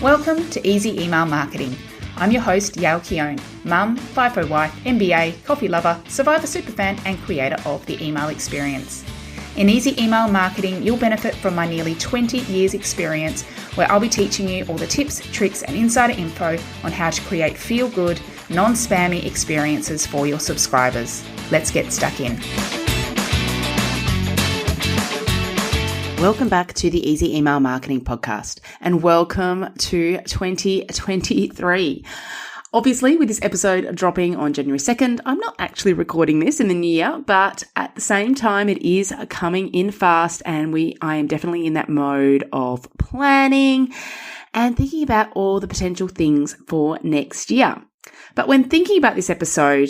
Welcome to Easy Email Marketing. I'm your host, Yael Keown, mum, FIFO wife, MBA, coffee lover, Survivor superfan, and creator of the email experience. In Easy Email Marketing, you'll benefit from my nearly 20 years experience, where I'll be teaching you all the tips, tricks, and insider info on how to create feel-good, non-spammy experiences for your subscribers. Let's get stuck in. Welcome back to the Easy Email Marketing Podcast, and welcome to 2023. Obviously, with this episode dropping on January 2nd, I'm not actually recording this in the new year, but at the same time, it is coming in fast, and I am definitely in that mode of planning and thinking about all the potential things for next year. But when thinking about this episode,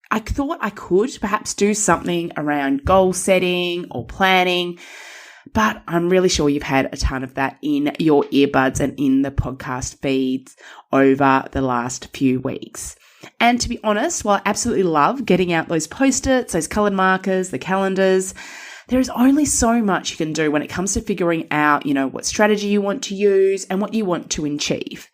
I thought I could perhaps do something around goal setting or planning, but I'm really sure you've had a ton of that in your earbuds and in the podcast feeds over the last few weeks. And to be honest, while I absolutely love getting out those post-its, those colored markers, the calendars, there is only so much you can do when it comes to figuring out, what strategy you want to use and what you want to achieve.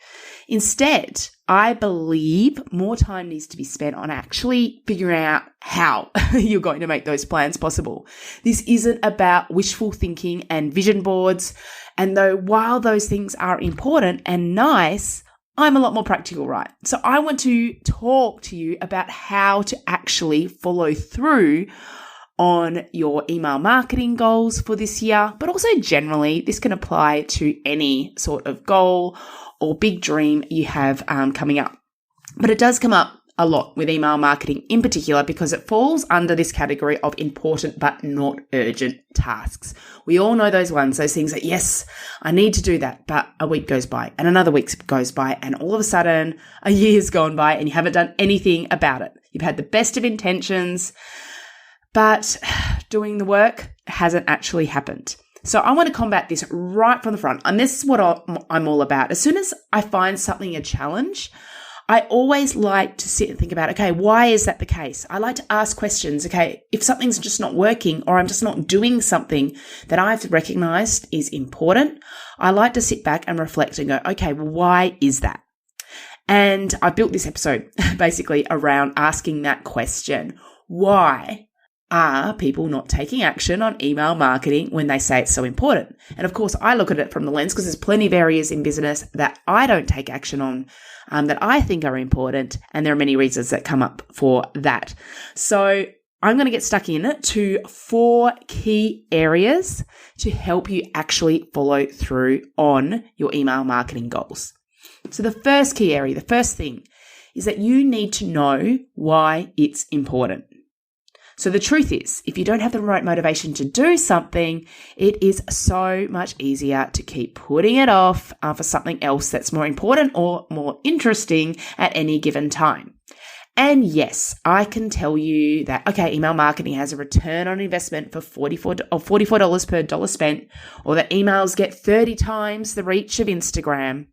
Instead, I believe more time needs to be spent on actually figuring out how you're going to make those plans possible. This isn't about wishful thinking and vision boards. And while those things are important and nice, I'm a lot more practical, right? So I want to talk to you about how to actually follow through on your email marketing goals for this year, but also generally, this can apply to any sort of goal or big dream you have coming up. But it does come up a lot with email marketing in particular because it falls under this category of important but not urgent tasks. We all know those ones, those things that, yes, I need to do that, but a week goes by and another week goes by and all of a sudden a year's gone by and you haven't done anything about it. You've had the best of intentions, but doing the work hasn't actually happened. So I want to combat this right from the front. And this is what I'm all about. As soon as I find something a challenge, I always like to sit and think about, okay, why is that the case? I like to ask questions. Okay, if something's just not working or I'm just not doing something that I've recognized is important, I like to sit back and reflect and go, okay, well, why is that? And I built this episode basically around asking that question. Why are people not taking action on email marketing when they say it's so important? And of course, I look at it from the lens because there's plenty of areas in business that I don't take action on that I think are important. And there are many reasons that come up for that. So I'm going to get stuck in to 4 key areas to help you actually follow through on your email marketing goals. So the first key area, the first thing is that you need to know why it's important. So the truth is, if you don't have the right motivation to do something, it is so much easier to keep putting it off for something else that's more important or more interesting at any given time. And yes, I can tell you that, okay, email marketing has a return on investment for $44 per dollar spent, or that emails get 30 times the reach of Instagram.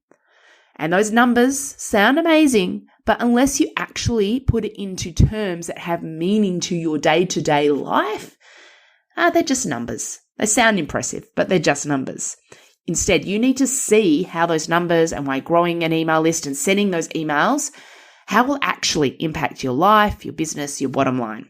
And those numbers sound amazing, but unless you actually put it into terms that have meaning to your day-to-day life, they're just numbers. They sound impressive, but they're just numbers. Instead, you need to see how those numbers and why growing an email list and sending those emails, how will actually impact your life, your business, your bottom line.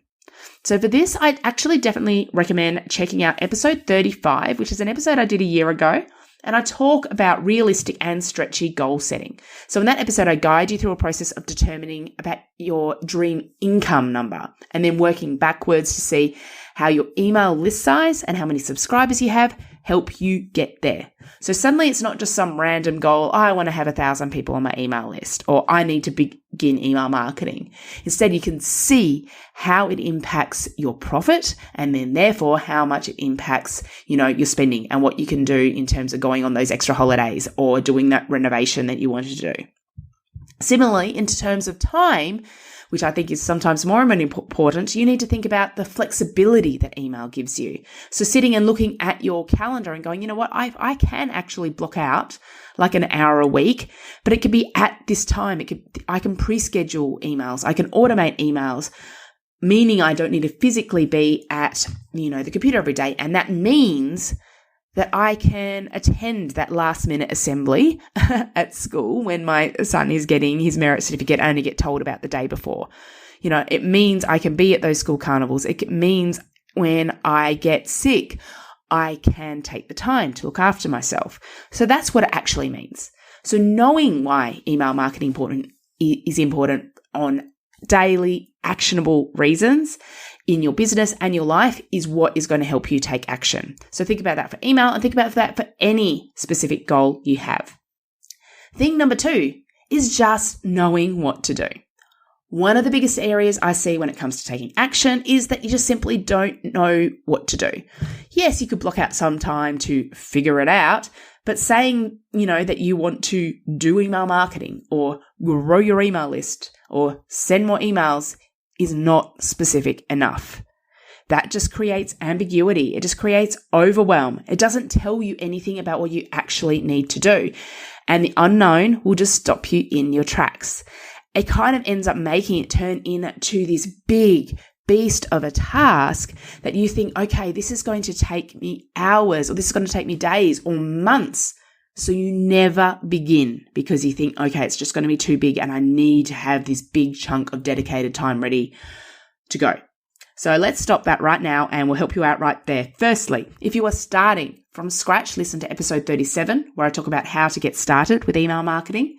So for this, I'd actually definitely recommend checking out episode 35, which is an episode I did a year ago. And I talk about realistic and stretchy goal setting. So in that episode, I guide you through a process of determining about your dream income number and then working backwards to see how your email list size and how many subscribers you have help you get there. So suddenly it's not just some random goal, I want to have 1,000 people on my email list, or I need to begin email marketing. Instead, you can see how it impacts your profit and then therefore how much it impacts, your spending and what you can do in terms of going on those extra holidays or doing that renovation that you want to do. Similarly, in terms of time, which I think is sometimes more important, you need to think about the flexibility that email gives you. So sitting and looking at your calendar and going, you know what, I can actually block out like an hour a week, but it could be at this time. I can pre-schedule emails. I can automate emails, meaning I don't need to physically be at, the computer every day. And that means that I can attend that last minute assembly at school when my son is getting his merit certificate and only get told about the day before. You know, it means I can be at those school carnivals. It means when I get sick, I can take the time to look after myself. So that's what it actually means. So knowing why email marketing is important on daily actionable reasons in your business and your life is what is going to help you take action. So think about that for email and think about that for any specific goal you have. Thing number 2 is just knowing what to do. One of the biggest areas I see when it comes to taking action is that you just simply don't know what to do. Yes, you could block out some time to figure it out, but saying, that you want to do email marketing or grow your email list or send more emails is not specific enough. That just creates ambiguity. It just creates overwhelm. It doesn't tell you anything about what you actually need to do. And the unknown will just stop you in your tracks. It kind of ends up making it turn into this big beast of a task that you think, okay, this is going to take me hours or this is going to take me days or months. So you never begin because you think, okay, it's just going to be too big and I need to have this big chunk of dedicated time ready to go. So let's stop that right now and we'll help you out right there. Firstly, if you are starting from scratch, listen to episode 37 where I talk about how to get started with email marketing.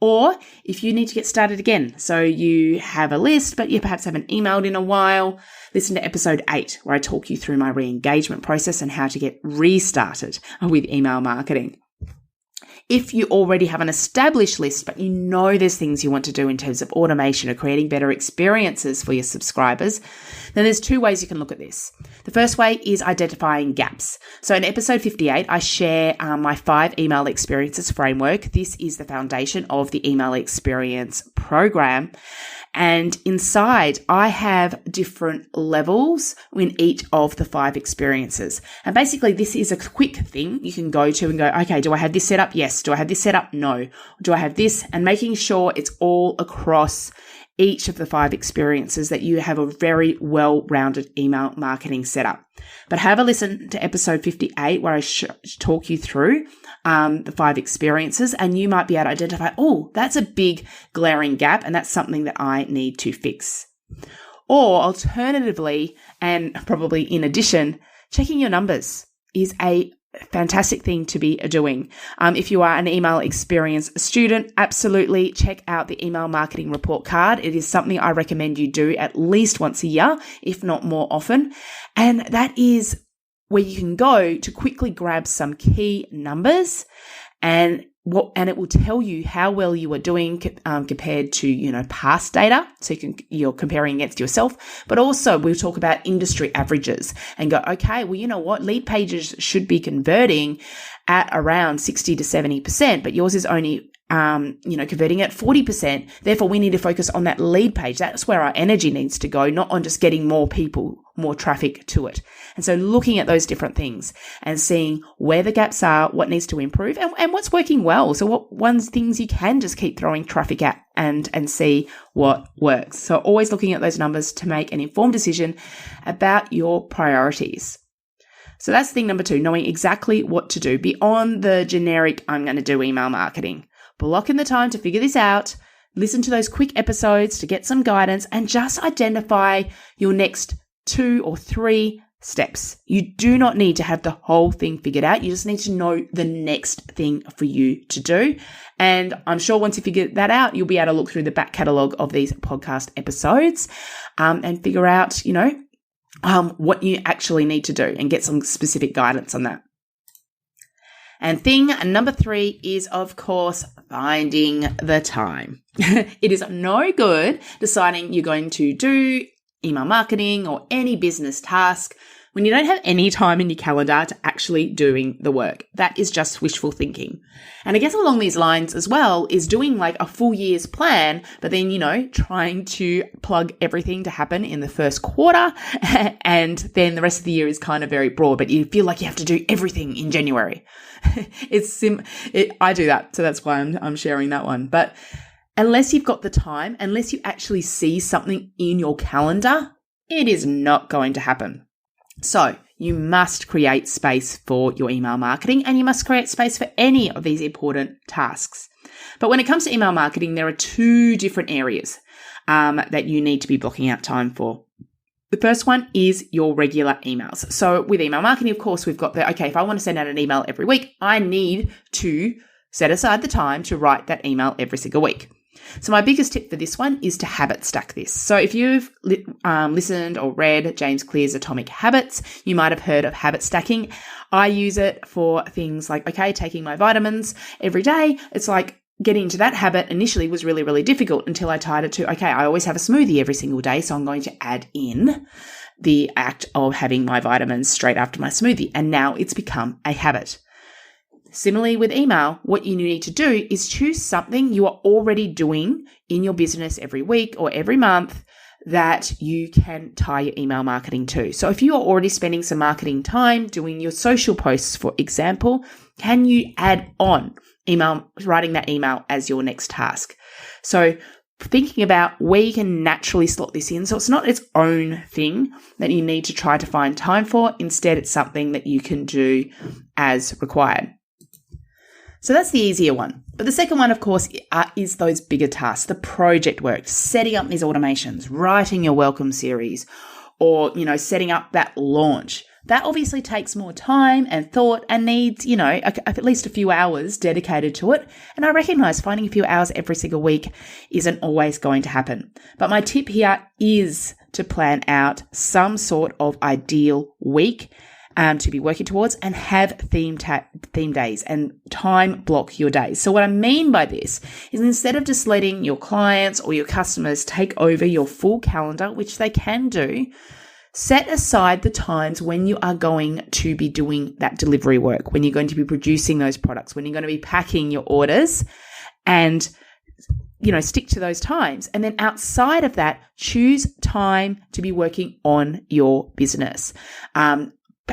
Or if you need to get started again, so you have a list, but you perhaps haven't emailed in a while, listen to episode 8, where I talk you through my re-engagement process and how to get restarted with email marketing. If you already have an established list, but you know there's things you want to do in terms of automation or creating better experiences for your subscribers, then there's 2 ways you can look at this. The first way is identifying gaps. So in episode 58, I share my 5 email experiences framework. This is the foundation of the email experience program. And inside, I have different levels in each of the 5 experiences. And basically, this is a quick thing you can go to and go, okay, do I have this set up? Yes. Do I have this set up? No. Do I have this? And making sure it's all across each of the 5 experiences that you have a very well-rounded email marketing setup. But have a listen to episode 58 where I talk you through the 5 experiences and you might be able to identify, oh, that's a big glaring gap and that's something that I need to fix. Or alternatively, and probably in addition, checking your numbers is a fantastic thing to be doing. If you are an email experience student, absolutely check out the email marketing report card. It is something I recommend you do at least once a year, if not more often. And that is where you can go to quickly grab some key numbers and it will tell you how well you are doing compared to, past data. So you're comparing against yourself, but also we'll talk about industry averages and go, okay, well, you know what? Lead pages should be converting at around 60 to 70%, but yours is only, converting at 40%. Therefore, we need to focus on that lead page. That's where our energy needs to go, not on just getting more people, more traffic to it. And so looking at those different things and seeing where the gaps are, what needs to improve and what's working well. So what things you can just keep throwing traffic at and see what works. So always looking at those numbers to make an informed decision about your priorities. So that's thing number 2, knowing exactly what to do beyond the generic, I'm going to do email marketing. Block in the time to figure this out, listen to those quick episodes to get some guidance and just identify your next 2 or 3 steps. You do not need to have the whole thing figured out. You just need to know the next thing for you to do. And I'm sure once you figure that out, you'll be able to look through the back catalogue of these podcast episodes and figure out, what you actually need to do and get some specific guidance on that. And thing number 3 is, of course, finding the time. It is no good deciding you're going to do email marketing or any business task when you don't have any time in your calendar to actually doing the work. That is just wishful thinking. And I guess along these lines as well is doing like a full year's plan, but then, trying to plug everything to happen in the first quarter. And then the rest of the year is kind of very broad, but you feel like you have to do everything in January. I do that. So that's why I'm sharing that one. But unless you've got the time, unless you actually see something in your calendar, it is not going to happen. So you must create space for your email marketing, and you must create space for any of these important tasks. But when it comes to email marketing, there are two different areas that you need to be blocking out time for. The first one is your regular emails. So with email marketing, of course, we've got if I want to send out an email every week, I need to set aside the time to write that email every single week. So my biggest tip for this one is to habit stack this. So if you've listened or read James Clear's Atomic Habits, you might have heard of habit stacking. I use it for things like, taking my vitamins every day. It's like getting into that habit initially was really, really difficult until I tied it to, I always have a smoothie every single day. So I'm going to add in the act of having my vitamins straight after my smoothie. And now it's become a habit. Similarly with email, what you need to do is choose something you are already doing in your business every week or every month that you can tie your email marketing to. So if you are already spending some marketing time doing your social posts, for example, can you add on writing that email as your next task? So thinking about where you can naturally slot this in. So it's not its own thing that you need to try to find time for. Instead, it's something that you can do as required. So that's the easier one. But the second one, of course, is those bigger tasks, the project work, setting up these automations, writing your welcome series, or, setting up that launch. That obviously takes more time and thought and needs, at least a few hours dedicated to it. And I recognize finding a few hours every single week isn't always going to happen. But my tip here is to plan out some sort of ideal week to be working towards, and have theme days and time block your days. So what I mean by this is, instead of just letting your clients or your customers take over your full calendar, which they can do, set aside the times when you are going to be doing that delivery work, when you're going to be producing those products, when you're going to be packing your orders, and stick to those times. And then outside of that, choose time to be working on your business.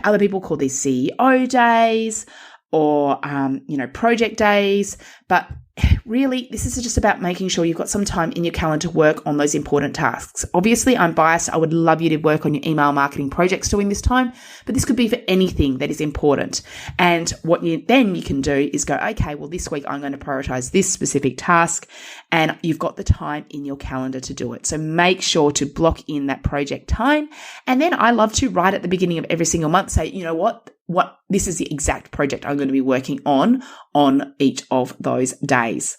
Other people call these CEO days or, project days. But really, this is just about making sure you've got some time in your calendar to work on those important tasks. Obviously, I'm biased. I would love you to work on your email marketing projects during this time, but this could be for anything that is important. And what you can do is go, this week I'm going to prioritize this specific task, and you've got the time in your calendar to do it. So make sure to block in that project time. And then I love to write at the beginning of every single month, say, this is the exact project I'm going to be working on each of those days.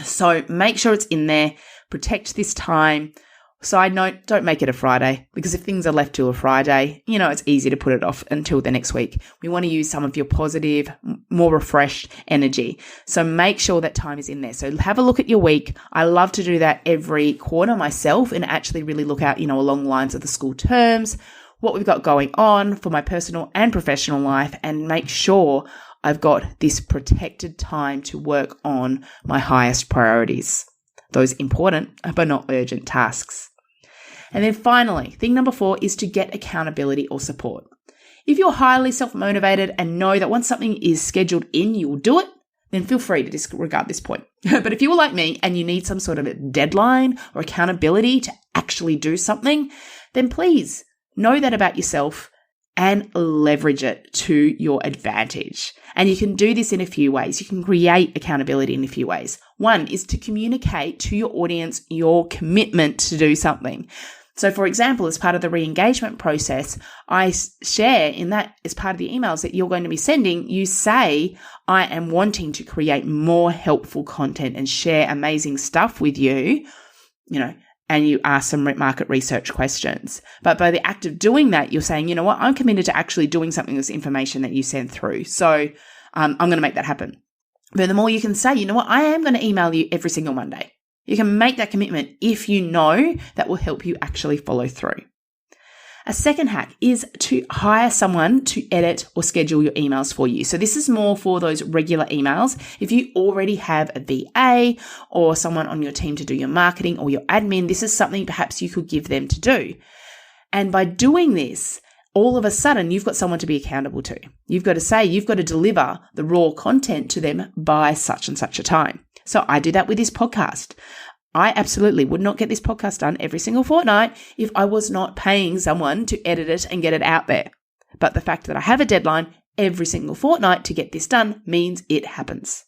So make sure it's in there. Protect this time. Side note, don't make it a Friday, because if things are left till a Friday, it's easy to put it off until the next week. We want to use some of your positive, more refreshed energy. So make sure that time is in there. So have a look at your week. I love to do that every quarter myself, and actually really look out, along the lines of the school terms, what we've got going on for my personal and professional life, and make sure I've got this protected time to work on my highest priorities, those important but not urgent tasks. And then finally, thing number 4 is to get accountability or support. If you're highly self-motivated and know that once something is scheduled in, you will do it, then feel free to disregard this point. But if you were like me and you need some sort of a deadline or accountability to actually do something, then please know that about yourself and leverage it to your advantage. And you can do this in a few ways. You can create accountability in a few ways. One is to communicate to your audience your commitment to do something. So for example, as part of the re-engagement process, I share in that, as part of the emails that you're going to be sending, you say, I am wanting to create more helpful content and share amazing stuff with you, and you ask some market research questions. But by the act of doing that, you're saying, I'm committed to actually doing something with this information that you send through. So I'm going to make that happen. Furthermore, you can say, I am going to email you every single Monday. You can make that commitment if you know that will help you actually follow through. A second hack is to hire someone to edit or schedule your emails for you. So this is more for those regular emails. If you already have a VA or someone on your team to do your marketing or your admin, this is something perhaps you could give them to do. And by doing this, all of a sudden you've got someone to be accountable to. You've got to deliver the raw content to them by such and such a time. So I do that with this podcast. I absolutely would not get this podcast done every single fortnight if I was not paying someone to edit it and get it out there. But the fact that I have a deadline every single fortnight to get this done means it happens.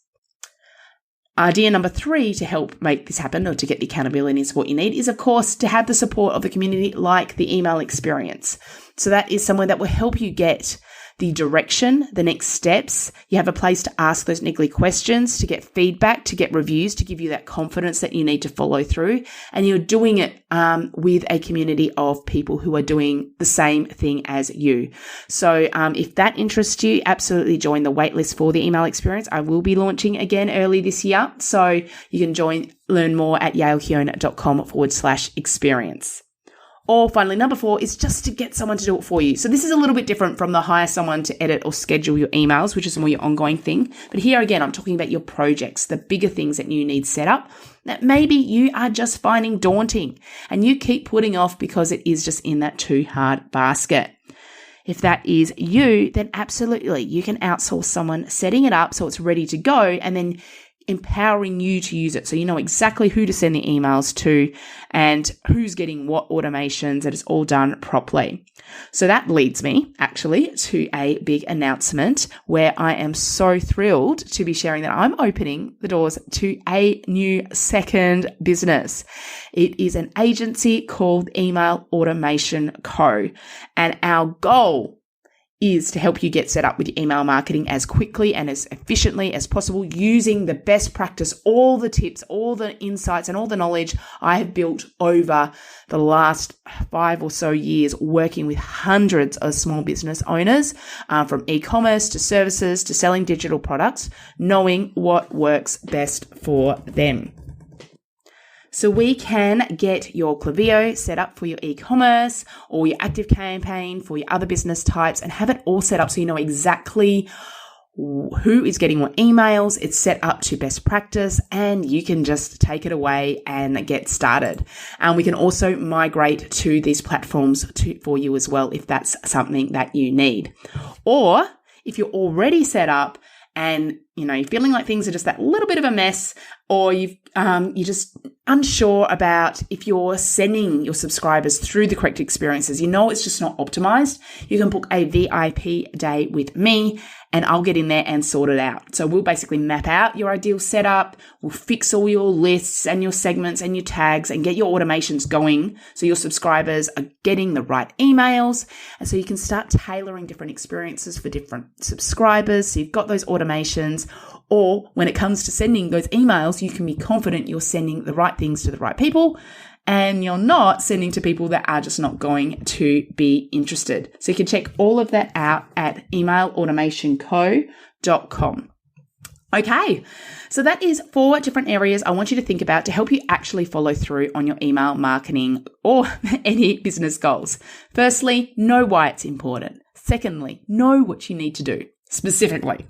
Idea number 3 to help make this happen, or to get the accountability and support you need, is, of course, to have the support of the community like the email experience. So that is somewhere that will help you get the direction, the next steps. You have a place to ask those niggly questions, to get feedback, to get reviews, to give you that confidence that you need to follow through. And you're doing it with a community of people who are doing the same thing as you. So if that interests you, absolutely join the waitlist for the email experience. I will be launching again early this year. So you can learn more at yaelkeown.com/experience. Or finally, number 4 is just to get someone to do it for you. So this is a little bit different from the hire someone to edit or schedule your emails, which is more your ongoing thing. But here again, I'm talking about your projects, the bigger things that you need set up that maybe you are just finding daunting and you keep putting off because it is just in that too hard basket. If that is you, then absolutely, you can outsource someone setting it up so it's ready to go, and then empowering you to use it. So you know exactly who to send the emails to and who's getting what automations, that it's all done properly. So that leads me actually to a big announcement where I am so thrilled to be sharing that I'm opening the doors to a new second business. It is an agency called Email Automation Co. And our goal is to help you get set up with your email marketing as quickly and as efficiently as possible, using the best practice, all the tips, all the insights, and all the knowledge I have built over the last 5 or so years working with hundreds of small business owners, from e-commerce to services to selling digital products, knowing what works best for them. So we can get your Klaviyo set up for your e-commerce or your ActiveCampaign for your other business types, and have it all set up so you know exactly who is getting what emails. It's set up to best practice, and you can just take it away and get started. And we can also migrate to these platforms for you as well if that's something that you need. Or if you're already set up and you're feeling like things are just that little bit of a mess, or you're just unsure about if you're sending your subscribers through the correct experiences, it's just not optimized, you can book a VIP day with me and I'll get in there and sort it out. So we'll basically map out your ideal setup, we'll fix all your lists and your segments and your tags and get your automations going so your subscribers are getting the right emails, and so you can start tailoring different experiences for different subscribers. So you've got those automations, or when it comes to sending those emails, you can be confident you're sending the right things to the right people and you're not sending to people that are just not going to be interested. So you can check all of that out at emailautomationco.com. Okay, so that is 4 different areas I want you to think about to help you actually follow through on your email marketing or any business goals. Firstly, know why it's important. Secondly, know what you need to do specifically.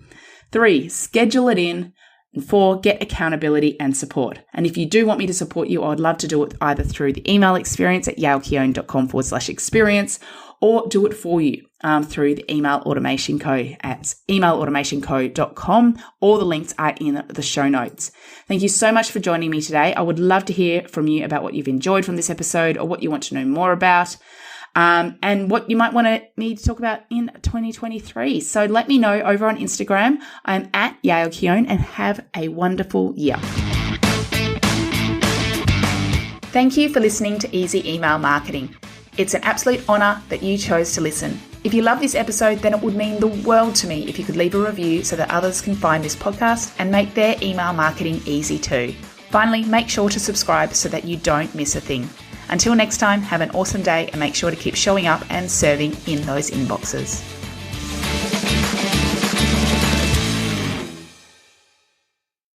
3, schedule it in. And 4, get accountability and support. And if you do want me to support you, I would love to do it either through the email experience at yaelkeown.com/experience, or do it for you through the Email Automation Co. at emailautomationco.com. All the links are in the show notes. Thank you so much for joining me today. I would love to hear from you about what you've enjoyed from this episode or what you want to know more about. And what you might want me to talk about in 2023. So let me know over on Instagram. I'm at Yael Keown, and have a wonderful year. Thank you for listening to Easy Email Marketing. It's an absolute honor that you chose to listen. If you love this episode, then it would mean the world to me if you could leave a review so that others can find this podcast and make their email marketing easy too. Finally, make sure to subscribe so that you don't miss a thing. Until next time, have an awesome day and make sure to keep showing up and serving in those inboxes.